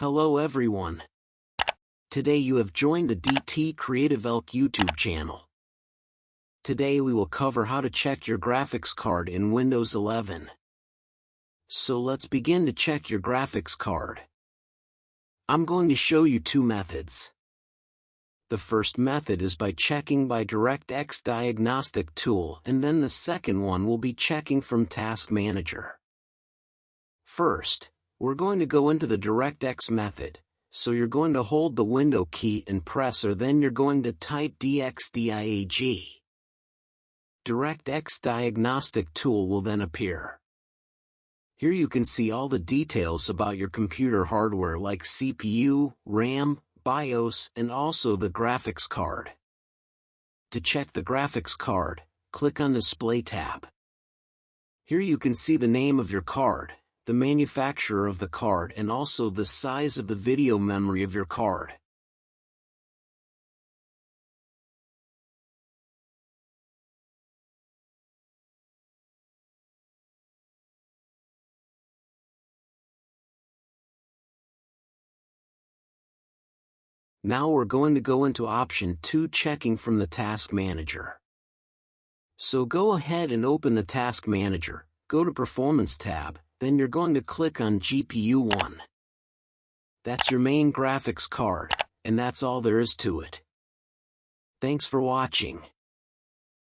Hello everyone. Today you have joined the DT Creative Elk YouTube channel. Today we will cover how to check your graphics card in Windows 11. So let's begin to check your graphics card. I'm going to show you two methods. The first method is by checking by DirectX Diagnostic Tool, and then the second one will be checking from Task Manager. First, we're going to go into the DirectX method, so you're going to hold the window key and press, or then you're going to type DXDIAG. DirectX Diagnostic Tool will then appear. Here you can see all the details about your computer hardware like CPU, RAM, BIOS, and also the graphics card. To check the graphics card, click on Display tab. Here you can see the name of your card, the manufacturer of the card, and also the size of the video memory of your card. Now we're going to go into option 2, checking from the Task Manager. So go ahead and open the Task Manager, go to Performance tab, then you're going to click on GPU 1. That's your main graphics card, and that's all there is to it. Thanks for watching.